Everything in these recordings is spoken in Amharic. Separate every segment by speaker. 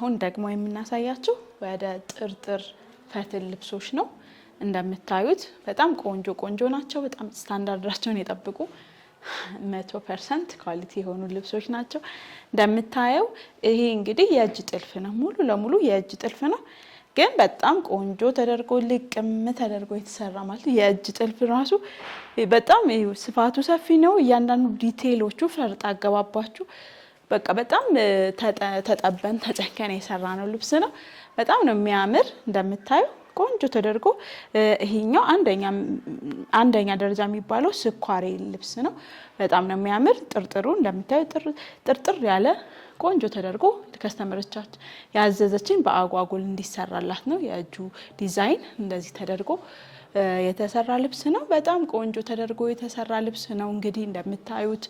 Speaker 1: አሁን ደግሞ የምናሳያችሁ ወደ ጥርጥር ፈትል ልብሶች ነው። እንደምታዩት በጣም ቆንጆ ናቸው። በጣም ስታንዳርዳቸውን የጠብቁ 100% ኳሊቲ የሆኑ ልብሶች ናቸው። እንደምታየው ይሄ እንግዲህ የእጅ ጥልፍ ነው። ሙሉ ለሙሉ የእጅ ጥልፍ ነው፣ ግን በጣም ቆንጆ ተደርጎ ልቅም ተደርጎ የተሰራ ማለት ነው። የእጅ ጥልፍ ራሱ በጣም ስፋቱ ሰፊ ነው። እያንዳንዱ ዲቴይሎቹ ፈርጥ አገባባችሁ በቃ በጣም ተጠበን ተጨከነ የሰራ ነው ልብስ ነው። በጣም ነው የሚያምር። እንደምታዩ ቆንጆ ተደርጎ ይሄኛው አንደኛ ደረጃ የሚባለው ስኳሬ ልብስ ነው። በጣም ነው የሚያምር። ጥርጥሩ እንደምታዩ ጥርጥር ያለ ቆንጆ ተደርጎ ከስተመሮቻችን ያዘዘችን በአጓጉል እንዲሰራላት ነው። የእጁ ዲዛይን እንደዚህ ተደርጎ የተሰራ ልብስ ነው። በጣም ቆንጆ ተደርጎ የተሰራ ልብስ ነው። እንግዲህ እንደምታዩት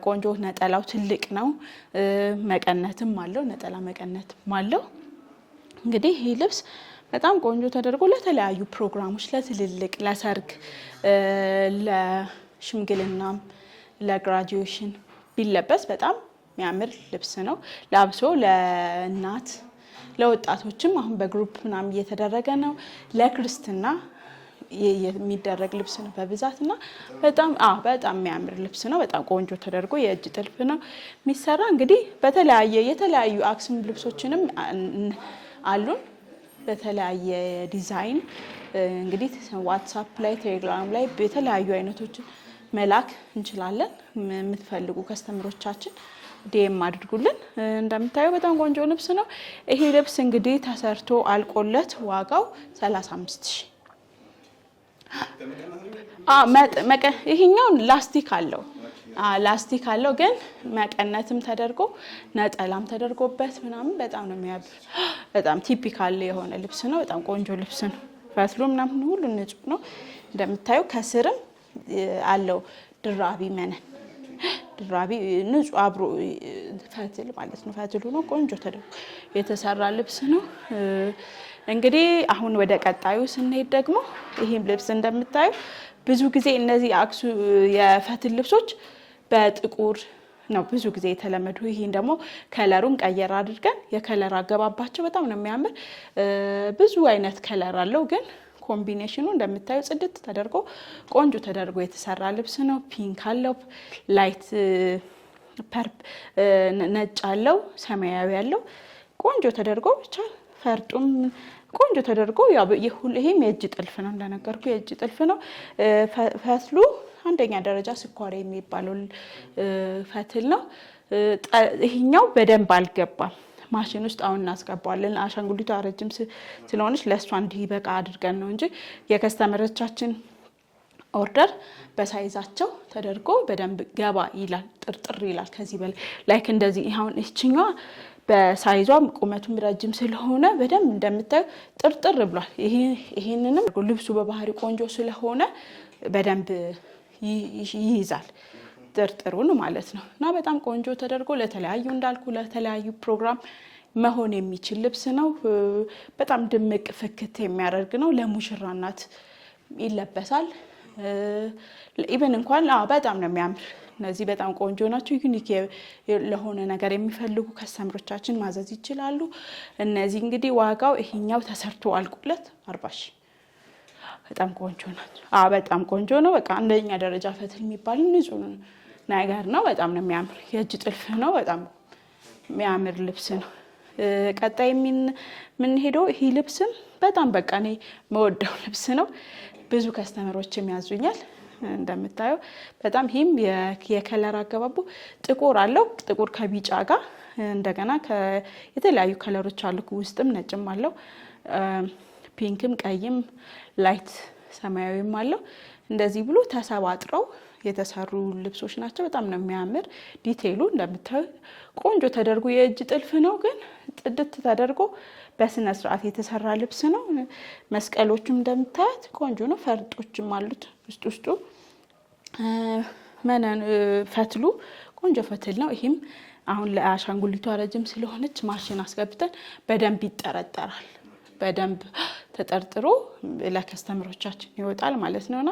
Speaker 1: ቆንጆ ነጠላው ትልቅ ነው። መቀነትም አለው፣ ነጠላ መቀነትም አለው። እንግዲህ ይህ ልብስ በጣም ቆንጆ ተደርጎ ለተለያዩ ፕሮግራሞች፣ ለትልልቅ፣ ለሰርግ፣ ለሽምግልናም፣ ለግራጁዌሽን ቢለበስ በጣም የሚያምር ልብስ ነው። ላብሶ ለእናት ለወጣቶችም አሁን በግሩፕ ምናምን እየተደረገ ነው። ለክርስትና የሚደረግ ልብስ ነው በብዛት እና በጣም የሚያምር ልብስ ነው። በጣም ቆንጆ ተደርጎ የእጅ ጥልፍ ነው የሚሰራ። እንግዲህ የተለያዩ አክሱም ልብሶችንም አሉን በተለያየ ዲዛይን። እንግዲህ ዋትስአፕ ላይ ቴሌግራም ላይ የተለያዩ አይነቶችን መላክ እንችላለን። የምትፈልጉ ከስተመሮቻችን ዲኤም አድርጉልን። እንደምታዩ በጣም ቆንጆ ልብስ ነው። ይሄ ልብስ እንግዲህ ተሰርቶ አልቆለት ዋጋው 35,000። ይሄኛው ላስቲክ አለው ግን መቀነትም ተደርጎ ነጠላም ተደርጎበት ምናምን በጣም ነው የሚያምር። በጣም ቲፒካል የሆነ ልብስ ነው። በጣም ቆንጆ ልብስ ነው። ፈትሉ ምናምን ሁሉ ንጹህ ነው። እንደምታዩ ከስርም አለው ድራቢ መነን ድራቢ ንጹህ አብሮ ፈትል ማለት ነው። ፈትሉ ነው ቆንጆ ተደርጎ የተሰራ ልብስ ነው። እንግዲህ አሁን ወደ ቀጣዩ ስንሄድ ደግሞ ይሄም ልብስ እንደምታዩ ብዙ ጊዜ እነዚህ የፈትል ልብሶች በጥቁር ነው ብዙ ጊዜ የተለመዱ። ይሄን ደግሞ ከለሩን ቀየር አድርገን የከለር አገባባቸው በጣም ነው የሚያምር። ብዙ አይነት ከለር አለው ግን ኮምቢኔሽኑ እንደምታዩ ጽድት ተደርጎ ቆንጆ ተደርጎ የተሰራ ልብስ ነው። ፒንክ አለው፣ ላይት ነጭ አለው፣ ሰማያዊ አለው። ቆንጆ ተደርጎ ብቻ ፈርጡም ቆንጆ ተደርጎ ይሄም የእጅ ጥልፍ ነው። እንደነገርኩ የእጅ ጥልፍ ነው። ፈትሉ አንደኛ ደረጃ ስኳሬ የሚባለው ፈትል ነው። ይሄኛው በደንብ አልገባም። ማሽን ውስጥ አሁን እናስገባዋለን። አሻንጉሊቷ ረጅም ስለሆነች ለእሷ እንዲበቃ አድርገን ነው እንጂ የከስተመሮቻችን ኦርደር በሳይዛቸው ተደርጎ በደንብ ገባ ይላል፣ ጥርጥር ይላል። ከዚህ በላይ ላይክ እንደዚህ አሁን እችኛዋ በሳይዟም ቁመቱም ረጅም ስለሆነ በደንብ እንደምታዩ ጥርጥር ብሏል። ይሄንንም ልብሱ በባህሪ ቆንጆ ስለሆነ በደንብ ይይዛል ጥርጥሩን ማለት ነው። እና በጣም ቆንጆ ተደርጎ ለተለያዩ ፕሮግራም መሆን የሚችል ልብስ ነው። በጣም ድምቅ ፍክት የሚያደርግ ነው። ለሙሽራ እናት ይለበሳል። ኢቨን እንኳን በጣም ነው የሚያምር። እነዚህ በጣም ቆንጆ ናቸው። ዩኒክ ለሆነ ነገር የሚፈልጉ ከስተመሮቻችን ማዘዝ ይችላሉ። እነዚህ እንግዲህ ዋጋው ይሄኛው ተሰርቶ አልቆለት 40,000። በጣም ቆንጆ ናቸው። በጣም ቆንጆ ነው። በቃ አንደኛ ደረጃ ፈትል የሚባል ንጹህ ነገር ነው። በጣም ነው የሚያምር። የእጅ ጥልፍ ነው። በጣም የሚያምር ልብስ ነው። ቀጣይ የምንሄደው ይሄ ልብስም በጣም በቃ እኔ መወደው ልብስ ነው። ብዙ ከስተመሮችም ያዙኛል። እንደምታየው በጣም ይሄም የከለር አገባቡ ጥቁር አለው። ጥቁር ከቢጫ ጋር እንደገና የተለያዩ ከለሮች አሉ። ውስጥም ነጭም አለው። ፒንክም፣ ቀይም፣ ላይት ሰማያዊም አለው። እንደዚህ ብሎ ተሰባጥረው የተሰሩ ልብሶች ናቸው። በጣም ነው የሚያምር። ዲቴይሉ እንደምታዩ ቆንጆ ተደርጎ የእጅ ጥልፍ ነው፣ ግን ጥድት ተደርጎ በስነ ስርዓት የተሰራ ልብስ ነው። መስቀሎቹም እንደምታዩት ቆንጆ ነው። ፈርጦችም አሉት ውስጡ። ፈትሉ ቆንጆ ፈትል ነው። ይሄም አሁን ለአሻንጉሊቷ ረጅም ስለሆነች ማሽን አስገብተን በደንብ ይጠረጠራል። በደንብ ተጠርጥሮ ለከስተመሮቻችን ይወጣል ማለት ነውና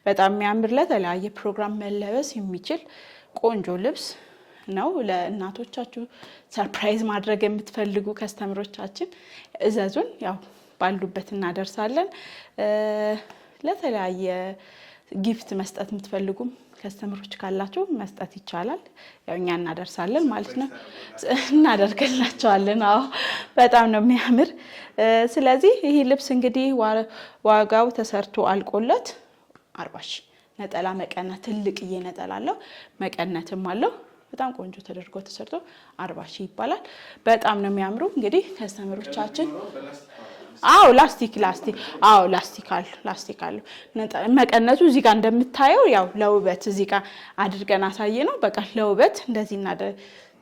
Speaker 1: በጣም የሚያምር ለተለያየ ፕሮግራም መለበስ የሚችል ቆንጆ ልብስ ነው። ለእናቶቻችሁ ሰርፕራይዝ ማድረግ የምትፈልጉ ከስተመሮቻችን እዘዙን፣ ያው ባሉበት እናደርሳለን። ለተለያየ ጊፍት መስጠት የምትፈልጉም ከስተመሮች ካላችሁ መስጠት ይቻላል። ያው እኛ እናደርሳለን ማለት ነው፣ እናደርግላቸዋለን። አዎ በጣም ነው የሚያምር። ስለዚህ ይሄ ልብስ እንግዲህ ዋጋው ተሰርቶ አልቆለት 40 ሺህ ነጠላ መቀነት ትልቅዬ ነጠላ አለው፣ መቀነትም አለው። በጣም ቆንጆ ተደርጎ ተሰርቶ 40 ሺህ ይባላል። በጣም ነው የሚያምሩ። እንግዲህ ከስተመሮቻችን አዎ ላስቲክ አሉ። መቀነቱ እዚህ ጋር እንደምታየው ያው ለውበት እዚህ ጋር አድርገን አሳየ ነው። በቃ ለውበት እንደዚህ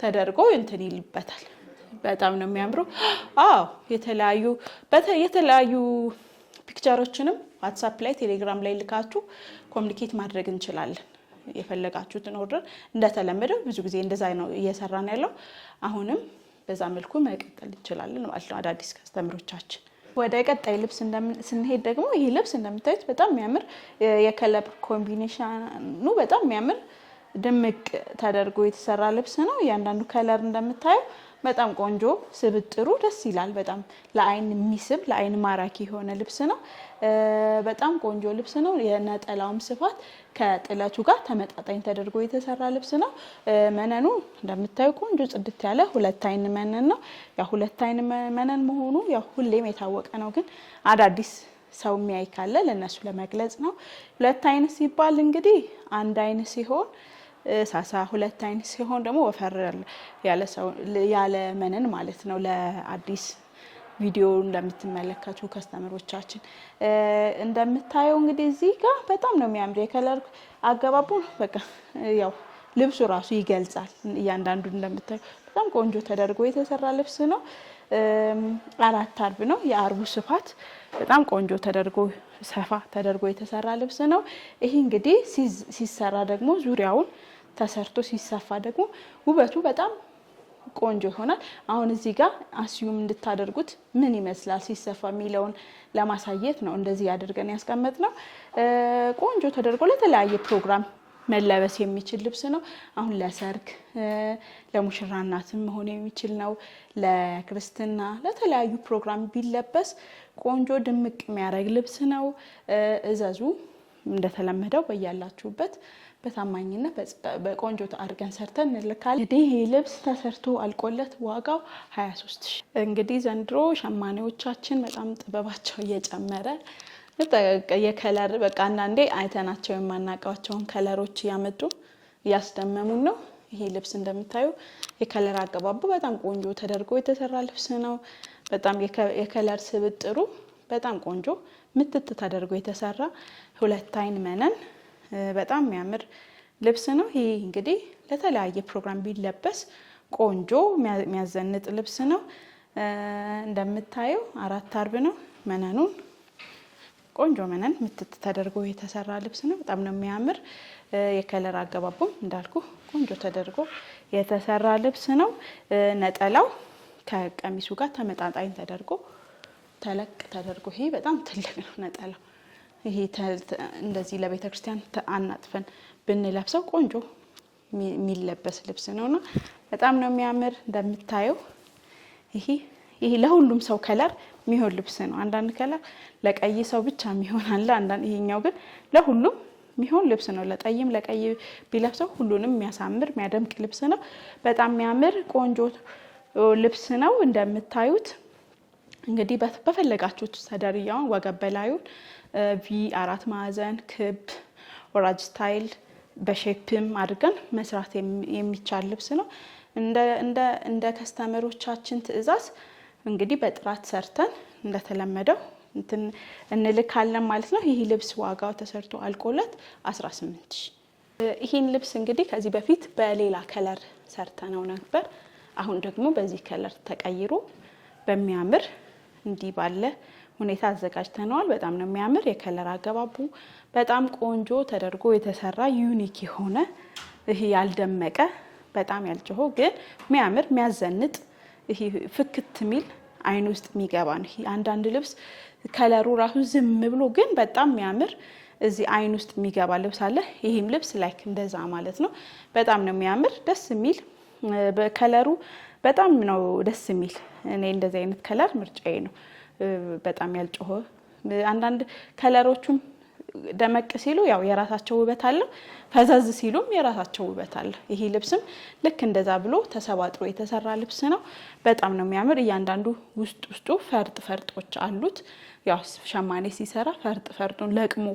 Speaker 1: ተደርጎ እንትን ይልበታል። በጣም ነው የሚያምሩ። አዎ የተለያዩ ፒክቸሮችንም ዋትስአፕ ላይ ቴሌግራም ላይ ልካችሁ ኮሙኒኬት ማድረግ እንችላለን። የፈለጋችሁትን ኦርደር እንደተለመደው ብዙ ጊዜ እንደዛ ነው እየሰራን ያለው። አሁንም በዛ መልኩ መቀጠል እንችላለን ማለት ነው። አዳዲስ ከስተመሮቻችን ወደ ቀጣይ ልብስ ስንሄድ ደግሞ ይሄ ልብስ እንደምታዩት በጣም የሚያምር የከለር ኮምቢኔሽኑ በጣም የሚያምር ድምቅ ተደርጎ የተሰራ ልብስ ነው። እያንዳንዱ ከለር እንደምታየው በጣም ቆንጆ ስብጥሩ ደስ ይላል። በጣም ለአይን የሚስብ ለአይን ማራኪ የሆነ ልብስ ነው። በጣም ቆንጆ ልብስ ነው። የነጠላውም ስፋት ከጥለቱ ጋር ተመጣጣኝ ተደርጎ የተሰራ ልብስ ነው። መነኑ እንደምታዩ ቆንጆ ጽድት ያለ 2 አይን መነን ነው። ያ 2 አይን መነን መሆኑ ያው ሁሌም የታወቀ ነው፣ ግን አዳዲስ ሰው የሚያይ ካለ ለነሱ ለመግለጽ ነው። 2 አይን ሲባል እንግዲህ 1 አይን ሲሆን ሳሳ 2 አይን ሲሆን ደግሞ ወፈር ያለ መነን ማለት ነው። ለአዲስ ቪዲዮ እንደምትመለከቱ ከስተመሮቻችን እንደምታየው እንግዲህ እዚህ ጋር በጣም ነው የሚያምር የከለር አገባቡ። በቃ ያው ልብሱ ራሱ ይገልጻል። እያንዳንዱ እንደምታየው በጣም ቆንጆ ተደርጎ የተሰራ ልብስ ነው። 4 አርብ ነው። የአርቡ ስፋት በጣም ቆንጆ ተደርጎ ሰፋ ተደርጎ የተሰራ ልብስ ነው። ይሄ እንግዲህ ሲሰራ ደግሞ ዙሪያውን ተሰርቶ ሲሰፋ ደግሞ ውበቱ በጣም ቆንጆ ይሆናል። አሁን እዚህ ጋር አስዩም እንድታደርጉት ምን ይመስላል ሲሰፋ የሚለውን ለማሳየት ነው እንደዚህ አድርገን ያስቀመጥነው። ቆንጆ ተደርጎ ለተለያየ ፕሮግራም መለበስ የሚችል ልብስ ነው። አሁን ለሰርግ ለሙሽራ እናትም መሆን የሚችል ነው። ለክርስትና ለተለያዩ ፕሮግራም ቢለበስ ቆንጆ ድምቅ የሚያደርግ ልብስ ነው። እዘዙ። እንደተለመደው በያላችሁበት በታማኝነት በቆንጆ አድርገን ሰርተን እንልካለን። እንግዲህ ይህ ልብስ ተሰርቶ አልቆለት ዋጋው 23 ሺህ። እንግዲህ ዘንድሮ ሸማኔዎቻችን በጣም ጥበባቸው እየጨመረ የከለር በቃ አንዳንዴ አይተናቸው የማናውቃቸውን ከለሮች እያመጡ እያስደመሙን ነው። ይሄ ልብስ እንደምታዩ የከለር አገባቡ በጣም ቆንጆ ተደርጎ የተሰራ ልብስ ነው። በጣም የከለር ስብጥሩ በጣም ቆንጆ ምትት ተደርጎ የተሰራ 2 አይን መነን በጣም የሚያምር ልብስ ነው። ይሄ እንግዲህ ለተለያየ ፕሮግራም ቢለበስ ቆንጆ የሚያዘንጥ ልብስ ነው። እንደምታየው 4 አርብ ነው። መነኑን ቆንጆ መነን ምትት ተደርጎ የተሰራ ልብስ ነው። በጣም ነው የሚያምር። የከለር አገባቡም እንዳልኩ ቆንጆ ተደርጎ የተሰራ ልብስ ነው። ነጠላው ከቀሚሱ ጋር ተመጣጣኝ ተደርጎ ተለቅ ተደርጎ ይሄ በጣም ትልቅ ነው ነጠላው። ይሄ እንደዚህ ለቤተ ክርስቲያን አናጥፈን ብንለብሰው ቆንጆ የሚለበስ ልብስ ነውና በጣም ነው የሚያምር። እንደምታየው ይሄ ለሁሉም ሰው ከለር የሚሆን ልብስ ነው። አንዳንድ ከለር ለቀይ ሰው ብቻ የሚሆን አለ። ይሄኛው ግን ለሁሉም የሚሆን ልብስ ነው። ለጠይም ለቀይ ቢለብሰው ሁሉንም የሚያሳምር የሚያደምቅ ልብስ ነው። በጣም የሚያምር ቆንጆ ልብስ ነው። እንደምታዩት እንግዲህ በፈለጋችሁት ሰደርያውን ወገብ በላዩን ቪ 4 ማዕዘን ክብ ወራጅ ስታይል በሼፕም አድርገን መስራት የሚቻል ልብስ ነው። እንደ ከስተመሮቻችን ትዕዛዝ እንግዲህ በጥራት ሰርተን እንደተለመደው እንልካለን ማለት ነው። ይህ ልብስ ዋጋው ተሰርቶ አልቆለት 18 ሺህ። ይህን ልብስ እንግዲህ ከዚህ በፊት በሌላ ከለር ሰርተነው ነበር። አሁን ደግሞ በዚህ ከለር ተቀይሮ በሚያምር እንዲህ ባለ ሁኔታ አዘጋጅተነዋል። በጣም ነው የሚያምር። የከለር አገባቡ በጣም ቆንጆ ተደርጎ የተሰራ ዩኒክ የሆነ ይሄ ያልደመቀ በጣም ያልጮሆ ግን የሚያምር የሚያዘንጥ ይሄ ፍክት ሚል አይን ውስጥ የሚገባ ነው። አንዳንድ ልብስ ከለሩ ራሱ ዝም ብሎ ግን በጣም የሚያምር እዚህ አይን ውስጥ የሚገባ ልብስ አለ። ይሄም ልብስ ላይክ እንደዛ ማለት ነው። በጣም ነው የሚያምር ደስ የሚል በከለሩ በጣም ነው ደስ የሚል። እኔ እንደዚህ አይነት ከለር ምርጫዬ ነው። በጣም ያልጮኸ አንዳንድ ከለሮቹም ደመቅ ሲሉ ያው የራሳቸው ውበት አለው፣ ፈዘዝ ሲሉም የራሳቸው ውበት አለ። ይሄ ልብስም ልክ እንደዛ ብሎ ተሰባጥሮ የተሰራ ልብስ ነው። በጣም ነው የሚያምር። እያንዳንዱ ውስጡ ፈርጦች አሉት። ያው ሸማኔ ሲሰራ ፈርጡን ለቅሞ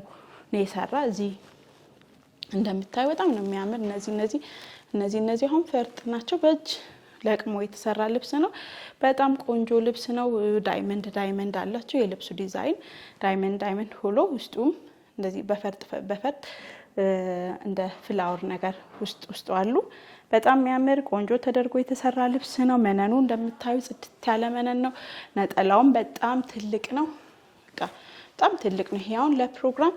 Speaker 1: ነው የሰራ። እዚህ እንደምታዩ በጣም ነው የሚያምር። እነዚህ አሁን ፈርጥ ናቸው። በእጅ ለቅሞ የተሰራ ልብስ ነው። በጣም ቆንጆ ልብስ ነው። ዳይመንድ አላቸው። የልብሱ ዲዛይን ዳይመንድ ሆሎ ውስጡም እንደዚህ በፈርጥ እንደ ፍላወር ነገር ውስጡ አሉ። በጣም የሚያምር ቆንጆ ተደርጎ የተሰራ ልብስ ነው። መነኑ እንደምታዩ ጽድት ያለ መነን ነው። ነጠላውም በጣም ትልቅ ነው። በጣም ትልቅ ነው። ይሄውን ለፕሮግራም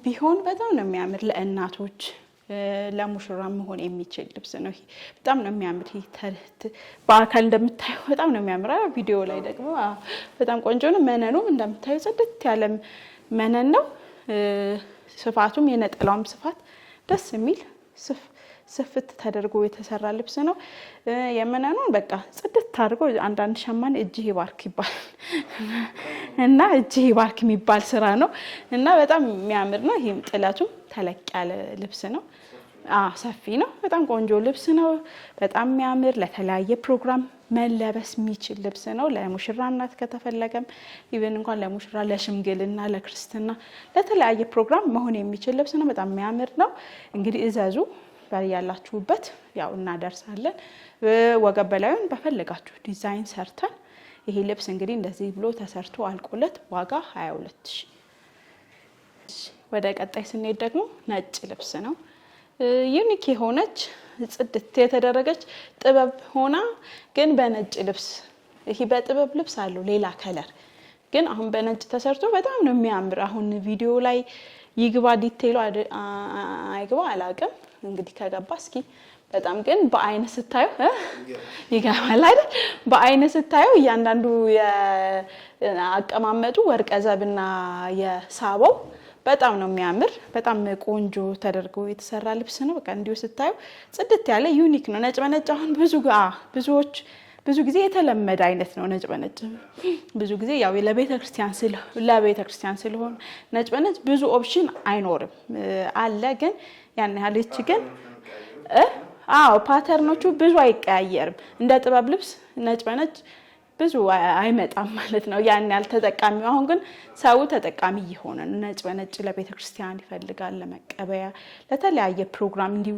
Speaker 1: ቢሆን በጣም ነው የሚያምር። ለእናቶች ለሙሽራ መሆን የሚችል ልብስ ነው። ይሄ በጣም ነው የሚያምር። በአካል እንደምታዩ በጣም ነው የሚያምር። ቪዲዮ ላይ ደግሞ በጣም ቆንጆ ነው። መነኑም እንደምታዩ ጽድት ያለ መነን ነው። ስፋቱም የነጠላውም ስፋት ደስ የሚል ስፍት ተደርጎ የተሰራ ልብስ ነው። የመነኑን በቃ ጽድት አድርጎ አንዳንድ ሸማኔ እጅህ ይባርክ ይባላል እና እጅህ ይባርክ የሚባል ስራ ነው እና በጣም የሚያምር ነው። ይሄም ጥለቱም ተለቅ ያለ ልብስ ነው። ሰፊ ነው። በጣም ቆንጆ ልብስ ነው። በጣም የሚያምር ለተለያየ ፕሮግራም መለበስ የሚችል ልብስ ነው። ለሙሽራ እናት ከተፈለገም ኢቨን እንኳን ለሙሽራ ለሽምግልና፣ ለክርስትና፣ ለተለያየ ፕሮግራም መሆን የሚችል ልብስ ነው። በጣም የሚያምር ነው። እንግዲህ እዘዙ ያላችሁበት ያው እናደርሳለን። ወገብ በላዩን በፈለጋችሁ ዲዛይን ሰርተን ይሄ ልብስ እንግዲህ እንደዚህ ብሎ ተሰርቶ አልቆለት ዋጋ 22,000። ወደ ቀጣይ ስንሄድ ደግሞ ነጭ ልብስ ነው። ዩኒክ የሆነች ጽድት የተደረገች ጥበብ ሆና ግን በነጭ ልብስ ይሄ በጥበብ ልብስ አለው ሌላ ከለር ግን አሁን በነጭ ተሰርቶ በጣም ነው የሚያምር። አሁን ቪዲዮ ላይ ይግባ ዲቴይሉ አይግባ አላውቅም። እንግዲህ ከገባ እስኪ በጣም ግን በአይነ ስታዩ ይገባል አይደል? በአይነ ስታዩ እያንዳንዱ የአቀማመጡ ወርቀ ዘብና የሳበው በጣም ነው የሚያምር። በጣም ቆንጆ ተደርጎ የተሰራ ልብስ ነው። በቃ እንዲሁ ስታዩ ጽድት ያለ ዩኒክ ነው። ነጭ በነጭ አሁን ብዙ ጊዜ የተለመደ አይነት ነው። ነጭ በነጭ ብዙ ጊዜ ያው ለቤተክርስቲያን ስለሆነ ነጭ በነጭ ብዙ ኦፕሽን አይኖርም አለ። ግን ያን ያህል እቺ ግን ፓተርኖቹ ብዙ አይቀያየርም። እንደ ጥበብ ልብስ ነጭ በነጭ ብዙ አይመጣም ማለት ነው። ያን ያህል ተጠቃሚ አሁን ግን ሰው ተጠቃሚ እየሆነ ነጭ በነጭ ለቤተክርስቲያን ይፈልጋል፣ ለመቀበያ፣ ለተለያየ ፕሮግራም እንዲሁ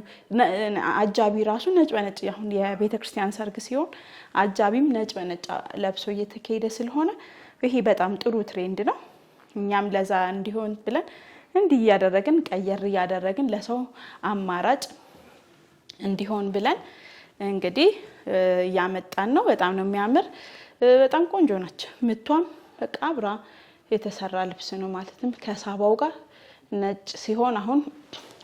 Speaker 1: አጃቢ ራሱ ነጭ በነጭ አሁን የቤተክርስቲያን ሰርግ ሲሆን አጃቢም ነጭ በነጭ ለብሶ እየተካሄደ ስለሆነ ይሄ በጣም ጥሩ ትሬንድ ነው። እኛም ለዛ እንዲሆን ብለን እንዲህ እያደረግን ቀየር እያደረግን ለሰው አማራጭ እንዲሆን ብለን እንግዲህ እያመጣን ነው። በጣም ነው የሚያምር። በጣም ቆንጆ ናቸው። ምቷም በቃ አብራ የተሰራ ልብስ ነው። ማለትም ከሳባው ጋር ነጭ ሲሆን አሁን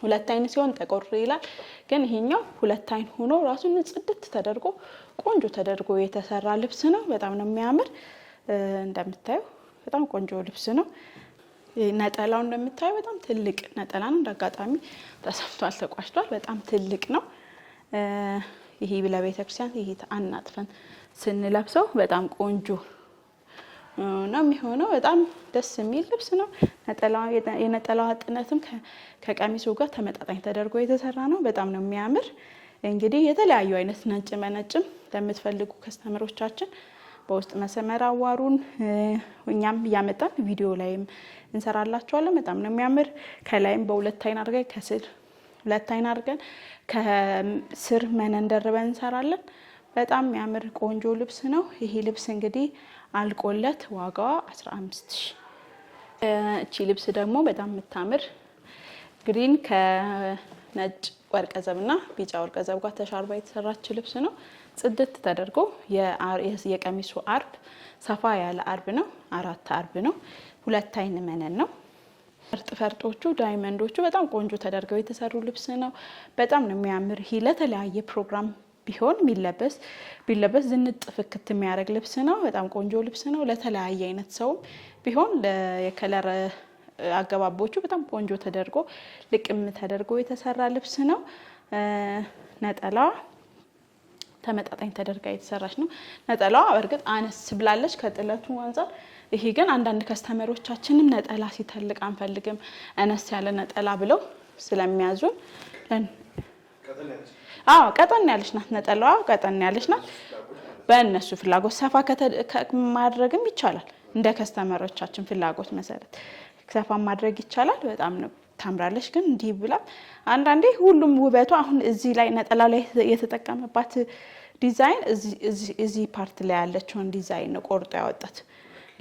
Speaker 1: ሁለት አይን ሲሆን ጠቆር ይላል። ግን ይሄኛው ሁለት አይን ሆኖ ራሱን ጽድት ተደርጎ ቆንጆ ተደርጎ የተሰራ ልብስ ነው። በጣም ነው የሚያምር። እንደምታዩ በጣም ቆንጆ ልብስ ነው። ነጠላው እንደምታዩ በጣም ትልቅ ነጠላ ነው። እንዳጋጣሚ ተሰፍቷል፣ ተቋሽቷል። በጣም ትልቅ ነው። ይሄ ለቤተክርስቲያን ይሄ አናጥፈን ስንለብሰው በጣም ቆንጆ ነው የሚሆነው። በጣም ደስ የሚል ልብስ ነው። የነጠላው አጥነትም ከቀሚሱ ጋር ተመጣጣኝ ተደርጎ የተሰራ ነው። በጣም ነው የሚያምር። እንግዲህ የተለያዩ አይነት ነጭ በነጭም ለምትፈልጉ ከስተመሮቻችን በውስጥ መስመር አዋሩን። እኛም እያመጣን ቪዲዮ ላይም እንሰራላችኋለን። በጣም ነው የሚያምር። ከላይም በሁለት አይን አድርገን ከስር ሁለት አይን አድርገን ከስር መነን ደርበን እንሰራለን። በጣም የሚያምር ቆንጆ ልብስ ነው። ይሄ ልብስ እንግዲህ አልቆለት ዋጋዋ 15,000። እቺ ልብስ ደግሞ በጣም የምታምር ግሪን ከነጭ ወርቀ ዘብና ቢጫ ወርቀ ዘብ ጋር ተሻርባ የተሰራች ልብስ ነው። ጽድት ተደርጎ የቀሚሱ አርብ ሰፋ ያለ አርብ ነው። 4 አርብ ነው። ሁለት አይን መነን ነው። ፈርጦቹ ዳይመንዶቹ በጣም ቆንጆ ተደርገው የተሰሩ ልብስ ነው። በጣም ነው የሚያምር። ይሄ ለተለያየ ፕሮግራም ቢሆን ቢለበስ ዝንጥ ፍክት የሚያደርግ ልብስ ነው። በጣም ቆንጆ ልብስ ነው። ለተለያየ አይነት ሰውም ቢሆን የከለር አገባቦቹ በጣም ቆንጆ ተደርጎ ልቅም ተደርጎ የተሰራ ልብስ ነው። ነጠላዋ ተመጣጣኝ ተደርጋ የተሰራች ነው። ነጠላዋ እርግጥ አነስ ብላለች ከጥለቱ አንፃር። ይሄ ግን አንዳንድ ከስተመሮቻችንም ነጠላ ሲተልቅ አንፈልግም አነስ ያለ ነጠላ ብለው ስለሚያዙን ቀጠን ያለች ናት ነጠላዋ፣ ቀጠን ያለች ናት። በእነሱ ፍላጎት ሰፋ ማድረግም ይቻላል። እንደ ከስተመሮቻችን ፍላጎት መሰረት ሰፋ ማድረግ ይቻላል። በጣም ነው ታምራለች። ግን እንዲህ ብላ አንዳንዴ ሁሉም ውበቱ አሁን እዚህ ላይ ነጠላ ላይ የተጠቀመባት ዲዛይን እዚህ ፓርት ላይ ያለችውን ዲዛይን ነው ቆርጦ ያወጣት።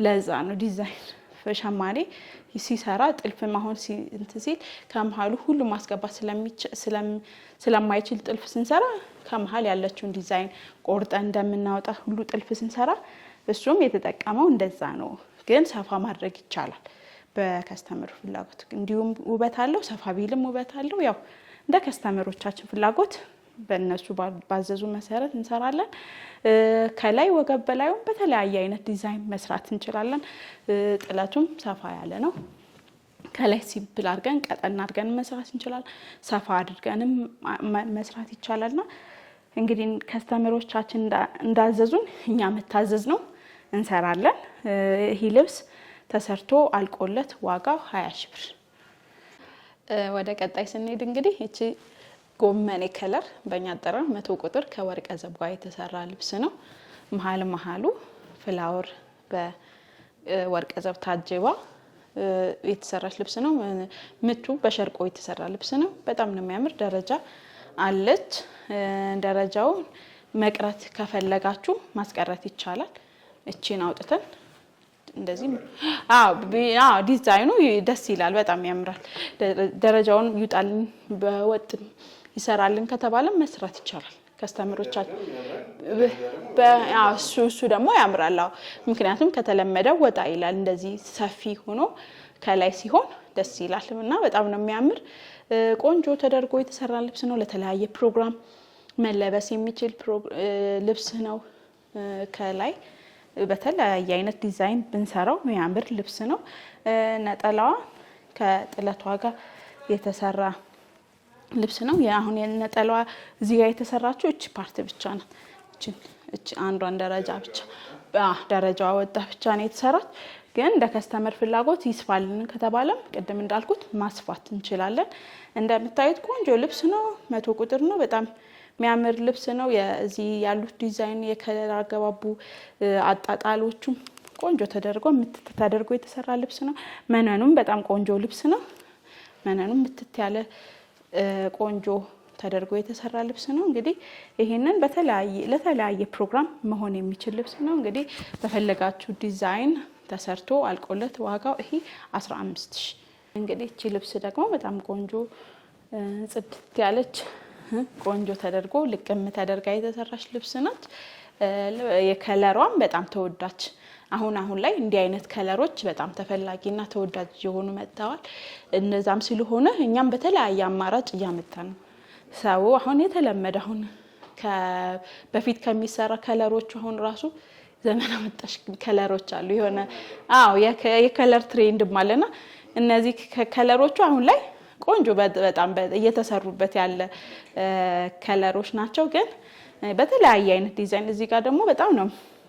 Speaker 1: ለዛ ነው ዲዛይን ሸማኔ ሲሰራ ጥልፍም አሁን እንትን ሲል ከመሃሉ ሁሉ ማስገባት ስለማይችል ጥልፍ ስንሰራ ከመሃል ያለችውን ዲዛይን ቆርጠን እንደምናወጣ ሁሉ ጥልፍ ስንሰራ እሱም የተጠቀመው እንደዛ ነው። ግን ሰፋ ማድረግ ይቻላል በከስተመሩ ፍላጎት። እንዲሁም ውበት አለው፣ ሰፋ ቢልም ውበት አለው። ያው እንደ ከስተመሮቻችን ፍላጎት በእነሱ ባዘዙ መሰረት እንሰራለን። ከላይ ወገብ በላዩም በተለያየ አይነት ዲዛይን መስራት እንችላለን። ጥለቱም ሰፋ ያለ ነው። ከላይ ሲምፕል አድርገን ቀጠን አድርገን መስራት እንችላለን። ሰፋ አድርገንም መስራት ይቻላልና እንግዲህ ከስተመሮቻችን እንዳዘዙን እኛ መታዘዝ ነው እንሰራለን። ይሄ ልብስ ተሰርቶ አልቆለት ዋጋው 20 ሺህ ብር። ወደ ቀጣይ ስንሄድ እንግዲህ እቺ ጎመኔ ከለር በእኛ አጠራር 100 ቁጥር ከወርቀ ዘብ ጋር የተሰራ ልብስ ነው። መሃሉ ፍላወር በወርቀ ዘብ ታጅባ የተሰራች ልብስ ነው። ምቱ በሸርቆ የተሰራ ልብስ ነው። በጣም ነው የሚያምር። ደረጃ አለች። ደረጃው መቅረት ከፈለጋችሁ ማስቀረት ይቻላል። እቺን አውጥተን እንደዚህ ዲዛይኑ ደስ ይላል፣ በጣም ያምራል። ደረጃውን ይውጣልን በወጥ ይሰራልን ከተባለ መስራት ይቻላል። ከስተመሮቻችን እሱ ደግሞ ያምራል። ምክንያቱም ከተለመደው ወጣ ይላል። እንደዚህ ሰፊ ሆኖ ከላይ ሲሆን ደስ ይላል እና በጣም ነው የሚያምር። ቆንጆ ተደርጎ የተሰራ ልብስ ነው። ለተለያየ ፕሮግራም መለበስ የሚችል ልብስ ነው። ከላይ በተለያየ አይነት ዲዛይን ብንሰራው የሚያምር ልብስ ነው። ነጠላዋ ከጥለቷ ጋር የተሰራ ልብስ ነው። አሁን የነጠላዋ እዚህ ጋር የተሰራችው እቺ ፓርት ብቻ ናት። እቺ አንዷን ደረጃ ብቻ ደረጃዋ ወጣ ብቻ ነው የተሰራች። ግን እንደ ከስተመር ፍላጎት ይስፋልን ከተባለም ቅድም እንዳልኩት ማስፋት እንችላለን። እንደምታዩት ቆንጆ ልብስ ነው። 100 ቁጥር ነው። በጣም የሚያምር ልብስ ነው። እዚህ ያሉት ዲዛይን የከለር አገባቡ አጣጣሎቹም ቆንጆ ተደርጎ የተሰራ ልብስ ነው። መነኑም በጣም ቆንጆ ልብስ ነው። መነኑም ምትት ያለ ቆንጆ ተደርጎ የተሰራ ልብስ ነው። እንግዲህ ይሄንን ለተለያየ ፕሮግራም መሆን የሚችል ልብስ ነው። እንግዲህ በፈለጋችሁ ዲዛይን ተሰርቶ አልቆለት ዋጋው ይሄ 15 ሺህ። እንግዲህ እቺ ልብስ ደግሞ በጣም ቆንጆ ጽድት ያለች ቆንጆ ተደርጎ ልቅም ተደርጋ የተሰራች ልብስ ናት። የከለሯም በጣም ተወዳጅ አሁን ላይ እንዲህ አይነት ከለሮች በጣም ተፈላጊና ተወዳጅ የሆኑ መጥተዋል። እነዛም ስለሆነ እኛም በተለያየ አማራጭ እያመጣን ነው። ሰው አሁን የተለመደ በፊት ከሚሰራ ከለሮች አሁን ራሱ ዘመን አመጣሽ ከለሮች አሉ። የሆነ የከለር ትሬንድ ማለና እነዚህ ከለሮቹ አሁን ላይ ቆንጆ በጣም እየተሰሩበት ያለ ከለሮች ናቸው። ግን በተለያየ አይነት ዲዛይን እዚህ ጋር ደግሞ በጣም ነው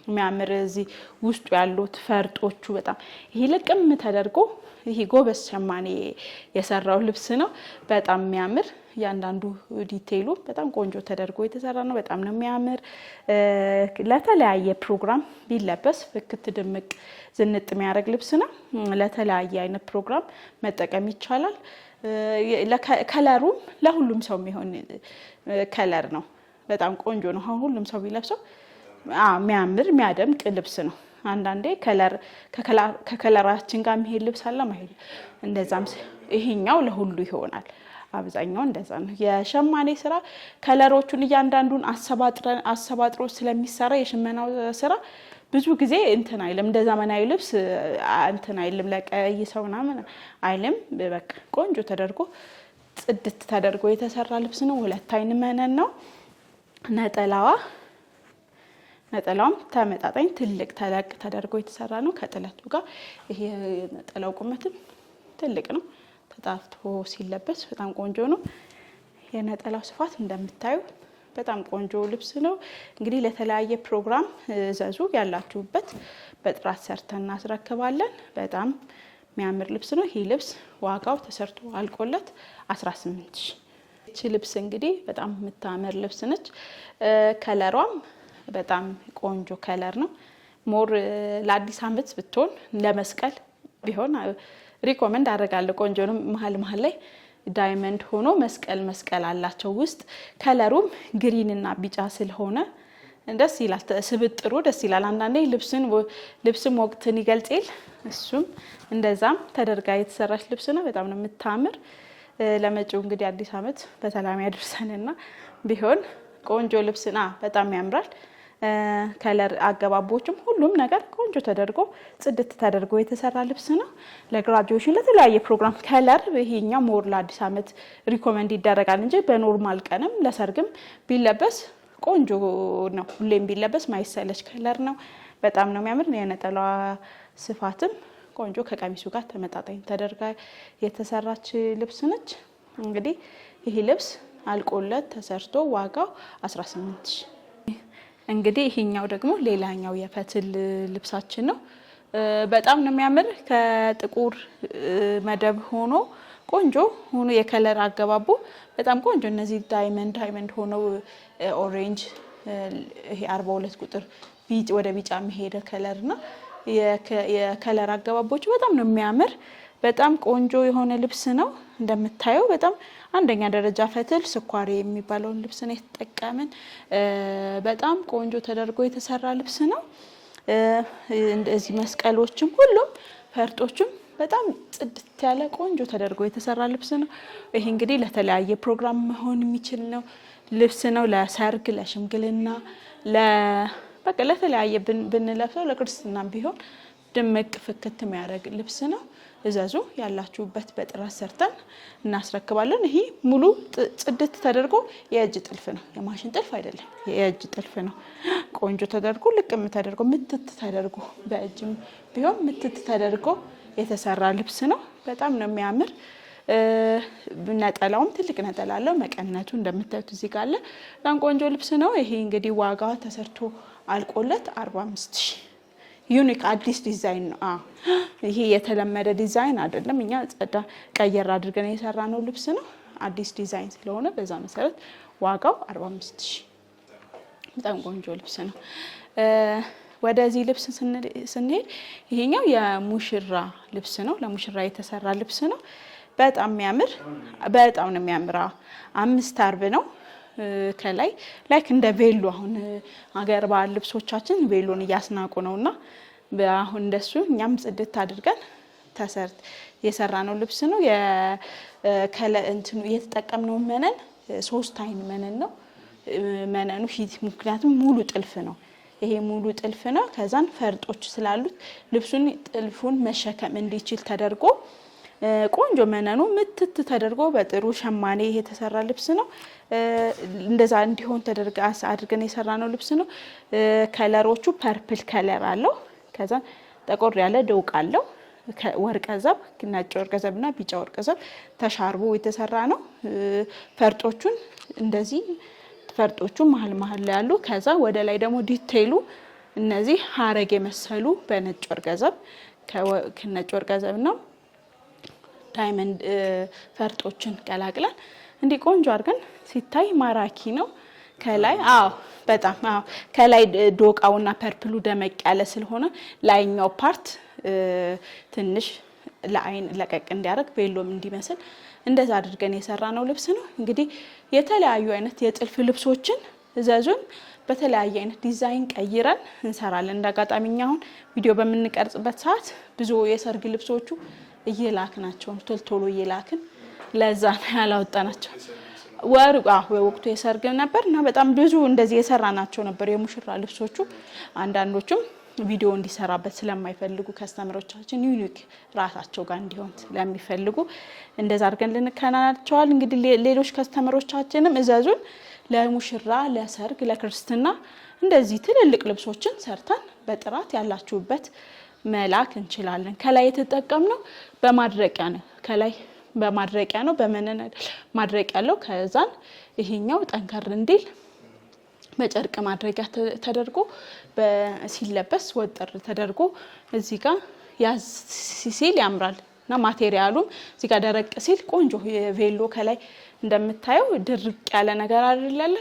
Speaker 1: የሚያምር። እዚህ ውስጡ ያሉት ፈርጦቹ በጣም ይሄ ልቅም ተደርጎ ይሄ ጎበዝ ሸማኔ የሰራው ልብስ ነው። በጣም የሚያምር ያንዳንዱ ዲቴይሉ በጣም ቆንጆ ተደርጎ የተሰራ ነው። በጣም ነው የሚያምር። ለተለያየ ፕሮግራም ቢለበስ ፍክት ድምቅ ዝንጥ የሚያደርግ ልብስ ነው። ለተለያየ አይነት ፕሮግራም መጠቀም ይቻላል። ከለሩም ለሁሉም ሰው የሚሆን ከለር ነው። በጣም ቆንጆ ነው። ሁሉም ሰው ቢለብሰው የሚያምር የሚያደምቅ ልብስ ነው። አንዳንዴ ከከለራችን ጋር የሚሄድ ልብስ አለ ማይሄድ፣ እንደዛም ይሄኛው ለሁሉ ይሆናል። አብዛኛው እንደዛ ነው። የሸማኔ ስራ ከለሮቹን እያንዳንዱን አሰባጥሮ ስለሚሰራ የሽመናው ስራ ብዙ ጊዜ እንትን አይልም። እንደ ዘመናዊ ልብስ እንትን አይልም። ለቀይ ሰው ምናምን አይልም። በቃ ቆንጆ ተደርጎ ጽድት ተደርጎ የተሰራ ልብስ ነው። 2 አይን መነን ነው። ነጠላውም ተመጣጣኝ ትልቅ ተለቅ ተደርጎ የተሰራ ነው ከጥለቱ ጋር። ይሄ ነጠላው ቁመትም ትልቅ ነው። ተጣፍቶ ሲለበስ በጣም ቆንጆ ነው። የነጠላው ስፋት እንደምታዩ በጣም ቆንጆ ልብስ ነው። እንግዲህ ለተለያየ ፕሮግራም ዘዙ ያላችሁበት በጥራት ሰርተን እናስረክባለን። በጣም የሚያምር ልብስ ነው። ይህ ልብስ ዋጋው ተሰርቶ አልቆለት 18 ሺህ። እቺ ልብስ እንግዲህ በጣም የምታምር ልብስ ነች። ከለሯም በጣም ቆንጆ ከለር ነው። ሞር ለአዲስ ዓመት ብትሆን ለመስቀል ቢሆን ሪኮመንድ አደርጋለሁ። ቆንጆ ነው። መሀል ላይ ዳይመንድ ሆኖ መስቀል አላቸው ውስጥ። ከለሩም ግሪን እና ቢጫ ስለሆነ ደስ ይላል። ስብጥሩ ደስ ይላል። አንዳንዴ ልብስም ወቅትን ይገልጻል። እሱም እንደዛም ተደርጋ የተሰራች ልብስ ነው። በጣም ነው የምታምር። ለመጪው እንግዲህ አዲስ ዓመት በሰላም ያደርሰንና ቢሆን ቆንጆ ልብስና በጣም ያምራል። ከለር አገባቦችም ሁሉም ነገር ቆንጆ ተደርጎ ጽድት ተደርጎ የተሰራ ልብስ ነው። ለግራጁዌሽን ለተለያየ ፕሮግራም ከለር ይሄኛው ሞር ለአዲስ ዓመት ሪኮመንድ ይደረጋል እንጂ በኖርማል ቀንም ለሰርግም ቢለበስ ቆንጆ ነው። ሁሌም ቢለበስ ማይሰለች ከለር ነው። በጣም ነው የሚያምር። የነጠላዋ ስፋትም ቆንጆ ከቀሚሱ ጋር ተመጣጣኝ ተደርጋ የተሰራች ልብስ ነች። እንግዲህ ይሄ ልብስ አልቆለት ተሰርቶ ዋጋው 18 ሺህ። እንግዲህ ይሄኛው ደግሞ ሌላኛው የፈትል ልብሳችን ነው። በጣም ነው የሚያምር። ከጥቁር መደብ ሆኖ ቆንጆ ሆኖ የከለር አገባቡ በጣም ቆንጆ። እነዚህ ዳይመንድ ሆነው ኦሬንጅ፣ ይሄ 42 ቁጥር ወደ ቢጫ የሚሄደ ከለርና የከለር አገባቦቹ በጣም ነው የሚያምር። በጣም ቆንጆ የሆነ ልብስ ነው። እንደምታየው በጣም አንደኛ ደረጃ ፈትል ስኳሬ የሚባለውን ልብስ ነው የተጠቀምን። በጣም ቆንጆ ተደርጎ የተሰራ ልብስ ነው። እንደዚህ መስቀሎችም ሁሉም ፈርጦችም በጣም ጽድት ያለ ቆንጆ ተደርጎ የተሰራ ልብስ ነው። ይሄ እንግዲህ ለተለያየ ፕሮግራም መሆን የሚችል ነው ልብስ ነው። ለሰርግ፣ ለሽምግልና፣ በቃ ለተለያየ ብንለብሰው ለክርስትናም ቢሆን ድምቅ ፍክት የሚያደርግ ልብስ ነው። እዘዙ። ያላችሁበት በጥራት ሰርተን እናስረክባለን። ይሄ ሙሉ ጽድት ተደርጎ የእጅ ጥልፍ ነው፣ የማሽን ጥልፍ አይደለም፣ የእጅ ጥልፍ ነው። ቆንጆ ተደርጎ ልቅም ተደርጎ ምትት ተደርጎ በእጅም ቢሆን ምትት ተደርጎ የተሰራ ልብስ ነው። በጣም ነው የሚያምር። ነጠላውም ትልቅ ነጠላ አለው። መቀነቱ እንደምታዩት እዚህ ጋር አለ። በጣም ቆንጆ ልብስ ነው። ይሄ እንግዲህ ዋጋ ተሰርቶ አልቆለት 45 ሺህ። ዩኒክ አዲስ ዲዛይን ነው። ይሄ የተለመደ ዲዛይን አይደለም። እኛ ጸዳ ቀየር አድርገን የሰራ ነው ልብስ ነው። አዲስ ዲዛይን ስለሆነ በዛ መሰረት ዋጋው 45 ሺህ። በጣም ቆንጆ ልብስ ነው። ወደዚህ ልብስ ስንሄድ ይሄኛው የሙሽራ ልብስ ነው። ለሙሽራ የተሰራ ልብስ ነው። በጣም የሚያምር፣ በጣም ነው የሚያምር። 5 አርብ ነው። ከላይ ላይክ እንደ ቬሎ አሁን ሀገር ባህል ልብሶቻችን ቬሎን እያስናቁ ነውና አሁን እንደሱ እኛም ጽድት አድርገን ተሰርት የሰራ ነው ልብስ ነው። እንትኑ የተጠቀምነው መነን 3 አይን መነን ነው። መነኑ ምክንያቱም ሙሉ ጥልፍ ነው። ይሄ ሙሉ ጥልፍ ነው። ከዛን ፈርጦች ስላሉት ልብሱን ጥልፉን መሸከም እንዲችል ተደርጎ ቆንጆ መነኑ ምትት ተደርጎ በጥሩ ሸማኔ የተሰራ ልብስ ነው። እንደዛ እንዲሆን ተደርጋ አድርገን የሰራ ነው ልብስ ነው። ከለሮቹ ፐርፕል ከለር አለው። ከዛ ጠቆር ያለ ዶቃ አለው። ወርቀ ዘብ፣ ነጭ ወርቀ ዘብና ቢጫ ወርቀ ዘብ ተሻርቦ የተሰራ ነው። ፈርጦቹን እንደዚህ ፈርጦቹ መሀል ላይ ያሉ። ከዛ ወደ ላይ ደግሞ ዲቴይሉ እነዚህ ሀረግ የመሰሉ በነጭ ወርቀ ዘብ ከነጭ ወርቀ ዘብ ነው ዳይመንድ ፈርጦችን ቀላቅለን እንዲህ ቆንጆ አድርገን ሲታይ ማራኪ ነው። ከላይ በጣም ከላይ ዶቃውና ፐርፕሉ ደመቅ ያለ ስለሆነ ላይኛው ፓርት ትንሽ ለአይን ለቀቅ እንዲያደርግ ቬሎም እንዲመስል እንደዛ አድርገን የሰራ ነው ልብስ ነው። እንግዲህ የተለያዩ አይነት የጥልፍ ልብሶችን እዘዙን። በተለያየ አይነት ዲዛይን ቀይረን እንሰራለን። እንዳጋጣሚኛ አሁን ቪዲዮ በምንቀርጽበት ሰዓት ብዙ የሰርግ ልብሶቹ እየላክናቸው ቶሎ እየላክን ለዛ ነው ያላወጣናቸው። ወቅቱ የሰርግ ነበር እና በጣም ብዙ እንደዚህ የሰራናቸው ነበር የሙሽራ ልብሶቹ። አንዳንዶቹም ቪዲዮ እንዲሰራበት ስለማይፈልጉ ከስተመሮቻችን ዩኒክ ራሳቸው ጋር እንዲሆን ስለሚፈልጉ እንደዛ አድርገን ልንከናናቸዋል። እንግዲህ ሌሎች ከስተመሮቻችንም እዘዙን። ለሙሽራ፣ ለሰርግ፣ ለክርስትና እንደዚህ ትልልቅ ልብሶችን ሰርተን በጥራት ያላችሁበት መላክ እንችላለን። ከላይ የተጠቀምነው በማድረቂያ ነው። ከላይ በማድረቂያ ነው፣ በመነን ማድረቂያ ያለው። ከዛን ይሄኛው ጠንከር እንዲል በጨርቅ ማድረጊያ ተደርጎ በሲለበስ ወጥር ተደርጎ እዚህ ጋር ያዝ ሲል ያምራል እና ማቴሪያሉም እዚህ ጋር ደረቅ ሲል ቆንጆ ቬሎ ከላይ እንደምታየው ድርቅ ያለ ነገር አይደለም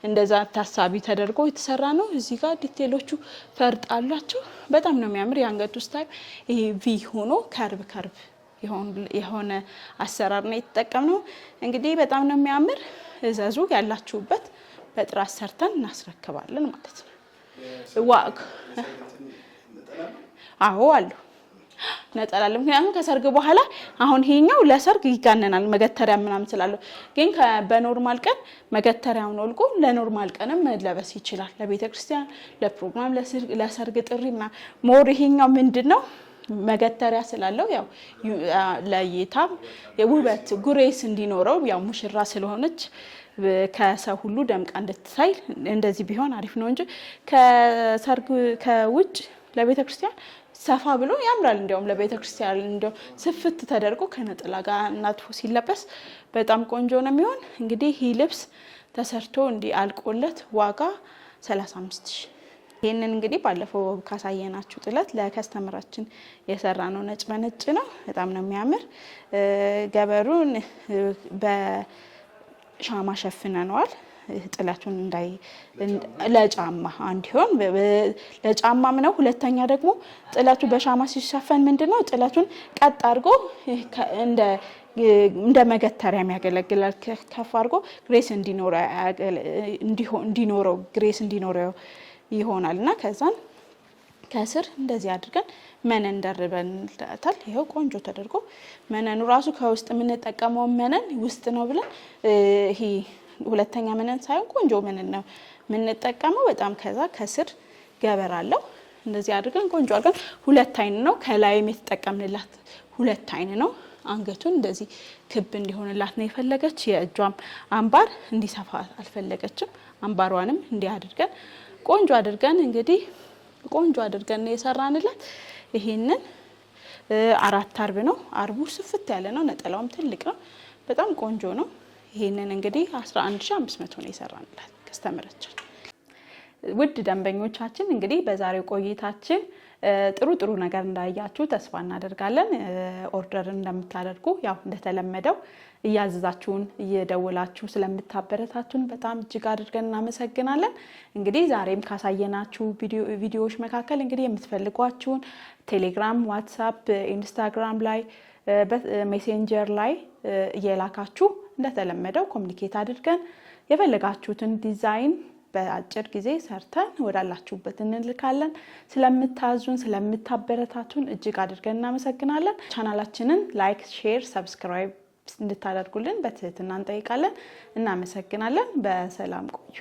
Speaker 1: እንደዛ ታሳቢ ተደርጎ የተሰራ ነው እዚህ ጋር ዲቴሎቹ ፈርጥ አላቸው በጣም ነው የሚያምር ያንገቱ ስታይል ይሄ ቪ ሆኖ ከርብ የሆነ አሰራር ነው የተጠቀምነው እንግዲህ በጣም ነው የሚያምር እዘዙ ያላችሁበት በጥራት ሰርተን እናስረክባለን ማለት ነው ዋግ አዎ አሉ ነጠላል ምክንያቱም ከሰርግ በኋላ አሁን ይሄኛው ለሰርግ ይጋነናል መገተሪያ ምናምን ስላለው ግን በኖርማል ቀን መገተሪያውን ወልቆ ለኖርማል ቀንም መለበስ ይችላል ለቤተ ክርስቲያን ለፕሮግራም ለሰርግ ጥሪና ሞር ይሄኛው ምንድነው መገተሪያ ስላለው ያው ለይታ የውበት ጉሬስ እንዲኖረው ያው ሙሽራ ስለሆነች ከሰው ሁሉ ደምቃ እንድትታይ እንደዚህ ቢሆን አሪፍ ነው እንጂ ከሰርግ ከውጭ ለቤተ ክርስቲያን ሰፋ ብሎ ያምራል እንደውም ለቤተ ክርስቲያን እንደው ስፍት ተደርጎ ከነጠላ ጋር እናጥፎ ሲለበስ በጣም ቆንጆ ነው የሚሆን እንግዲህ ይሄ ልብስ ተሰርቶ እንዲ አልቆለት ዋጋ 35000 ይሄንን እንግዲህ ባለፈው ካሳየናችሁ ጥለት ለከስተመራችን የሰራ ነው ነጭ በነጭ ነው በጣም ነው የሚያምር ገበሩን በሻማ ሸፍነነዋል ጥለቱን እንዳይ ለጫማ እንዲሆን ለጫማም ነው ሁለተኛ ደግሞ ጥለቱ በሻማ ሲሸፈን ምንድነው ጥለቱን ቀጥ አድርጎ እንደ መገተሪያ የሚያገለግላል ከፍ አድርጎ ግሬስ እንዲኖረው ግሬስ እንዲኖረው ይሆናልና ከዛን ከስር እንደዚህ አድርገን መነን ደርበንታል ይሄው ቆንጆ ተደርጎ መነኑ ራሱ ከውስጥ የምንጠቀመው መነን ውስጥ ነው ብለን ይሄ ሁለተኛ መነን ሳይሆን ቆንጆ መነን ነው የምንጠቀመው በጣም ከዛ ከስር ገበር አለው እንደዚህ አድርገን ቆንጆ አድርገን ሁለት አይን ነው ከላይም የተጠቀምንላት ሁለት አይን ነው አንገቱን እንደዚህ ክብ እንዲሆንላት ነው የፈለገች የእጇም አምባር እንዲሰፋ አልፈለገችም አምባሯንም እንዲያድርገን ቆንጆ አድርገን እንግዲህ ቆንጆ አድርገን የሰራንላት ይሄንን 4 አርብ ነው አርቡ ስፍት ያለ ነው ነጠላውም ትልቅ ነው በጣም ቆንጆ ነው ይሄንን እንግዲህ 11500 ነው የሰራንላት ከስተመራችን ውድ ደንበኞቻችን እንግዲህ በዛሬው ቆይታችን ጥሩ ነገር እንዳያችሁ ተስፋ እናደርጋለን ኦርደር እንደምታደርጉ ያው እንደተለመደው እያዘዛችሁን እየደወላችሁ ስለምታበረታቱን በጣም እጅግ አድርገን እናመሰግናለን እንግዲህ ዛሬም ካሳየናችሁ ቪዲዮዎች መካከል እንግዲህ የምትፈልጓችሁን ቴሌግራም ዋትስአፕ ኢንስታግራም ላይ በሜሴንጀር ላይ እየላካችሁ እንደተለመደው ኮሙኒኬት አድርገን የፈለጋችሁትን ዲዛይን በአጭር ጊዜ ሰርተን ወዳላችሁበት እንልካለን ስለምታዙን ስለምታበረታቱን እጅግ አድርገን እናመሰግናለን ቻናላችንን ላይክ ሼር ሰብስክራይብ እንድታደርጉልን በትህትና እንጠይቃለን እናመሰግናለን በሰላም ቆዩ